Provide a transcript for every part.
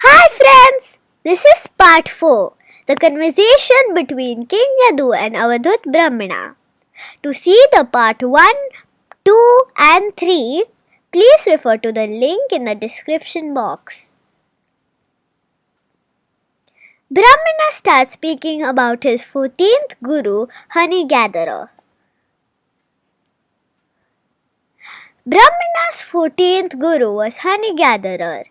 Hi friends! This is part 4, the conversation between King Yadu and Avadhut Brahmina. To see the part 1, 2 and 3, please refer to the link in the description box. Brahmina starts speaking about his 14th guru, honey gatherer. Brahmina's 14th guru was honey gatherer.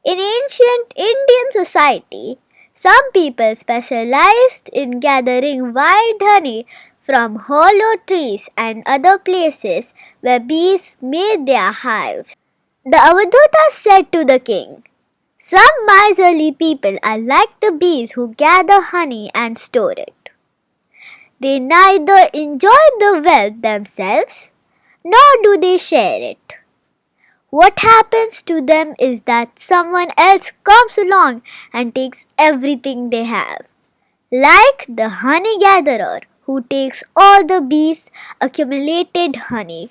In ancient Indian society, some people specialized in gathering wild honey from hollow trees and other places where bees made their hives. The Avadhuta said to the king, "Some miserly people are like the bees who gather honey and store it. They neither enjoy the wealth themselves, nor do they share it. What happens to them is that someone else comes along and takes everything they have, like the honey gatherer who takes all the bees' accumulated honey.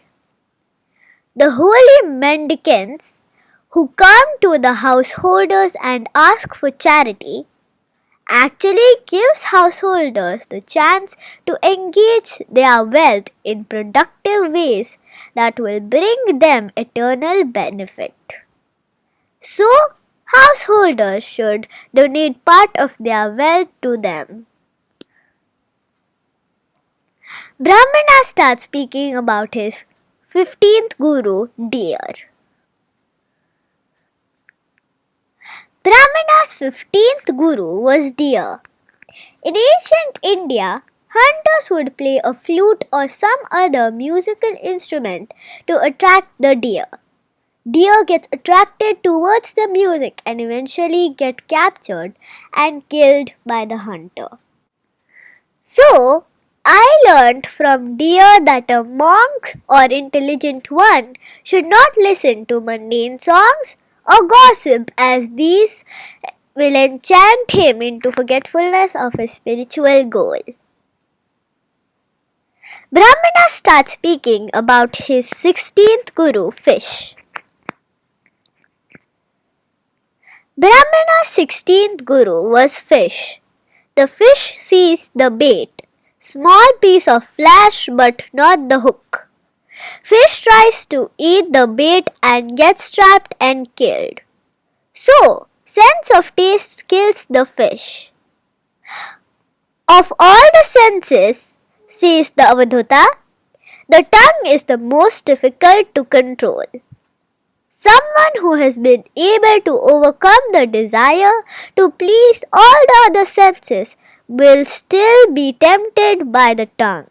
The holy mendicants who come to the householders and ask for charity actually gives householders the chance to engage their wealth in productive ways that will bring them eternal benefit. So, householders should donate part of their wealth to them." Brahmana starts speaking about his 15th guru, deer. Brahmana's 15th guru was deer. In ancient India, hunters would play a flute or some other musical instrument to attract the deer. Deer gets attracted towards the music and eventually get captured and killed by the hunter. So, I learned from deer that a monk or intelligent one should not listen to mundane songs or gossip, as these will enchant him into forgetfulness of his spiritual goal. Brahmana starts speaking about his 16th guru, fish. Brahmana's 16th guru was fish. The fish sees the bait, small piece of flesh but not the hook. Fish tries to eat the bait and gets trapped and killed. So, sense of taste kills the fish. Of all the senses, says the Avadhuta, the tongue is the most difficult to control. Someone who has been able to overcome the desire to please all the other senses will still be tempted by the tongue.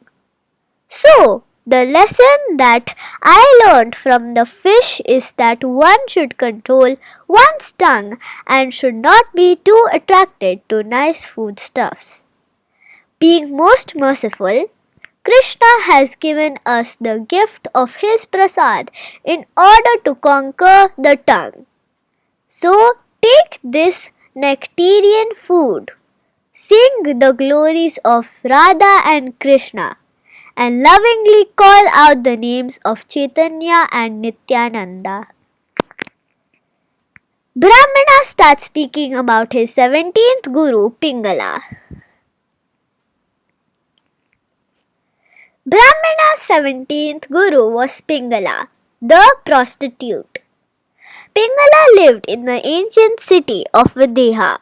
So, the lesson that I learned from the fish is that one should control one's tongue and should not be too attracted to nice foodstuffs. Being most merciful, Krishna has given us the gift of his prasad in order to conquer the tongue. So, take this nectarian food, sing the glories of Radha and Krishna, and lovingly call out the names of Chaitanya and Nityananda. Brahmana starts speaking about his 17th guru, Pingala. Brahmana's 17th guru was Pingala, the prostitute. Pingala lived in the ancient city of Videha.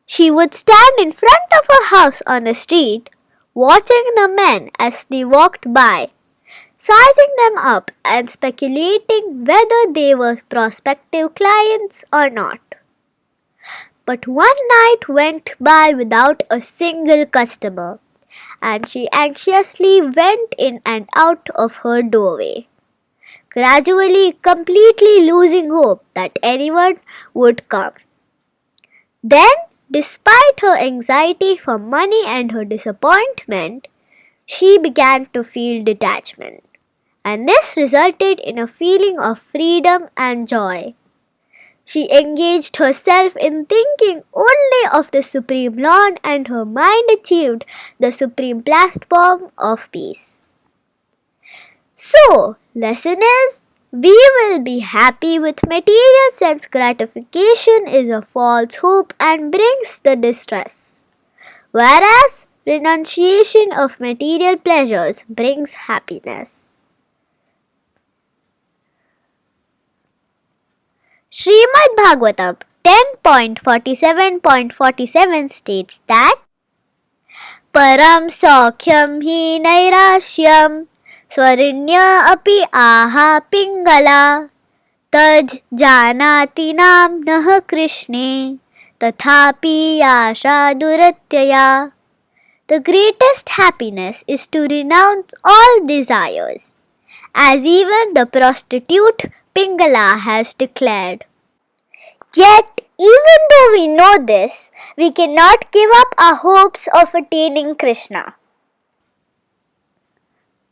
She would stand in front of her house on the street, watching the men as they walked by, sizing them up and speculating whether they were prospective clients or not. But one night went by without a single customer, and she anxiously went in and out of her doorway, gradually completely losing hope that anyone would come. Then, despite her anxiety for money and her disappointment, she began to feel detachment, and this resulted in a feeling of freedom and joy. She engaged herself in thinking only of the Supreme Lord, and her mind achieved the supreme platform of peace. So, lesson is, We will be happy with material sense gratification is a false hope and brings the distress, whereas renunciation of material pleasures brings happiness. Srimad Bhagavatam 10.47.47 states that Param Saukhyam hi Nairashyam Swarinya api aha Pingala Taj janati nam nah Krishne Tathapi yasha duratyaya. The greatest happiness is to renounce all desires, as even the prostitute Pingala has declared. Yet, even though we know this, we cannot give up our hopes of attaining Krishna.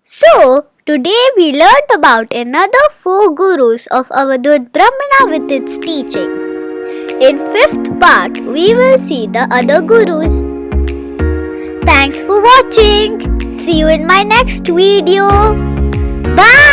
So, today we learned about another 4 gurus of Avadhut Brahmina with its teaching. In 5th part, we will see the other gurus. Thanks for watching. See you in my next video. Bye.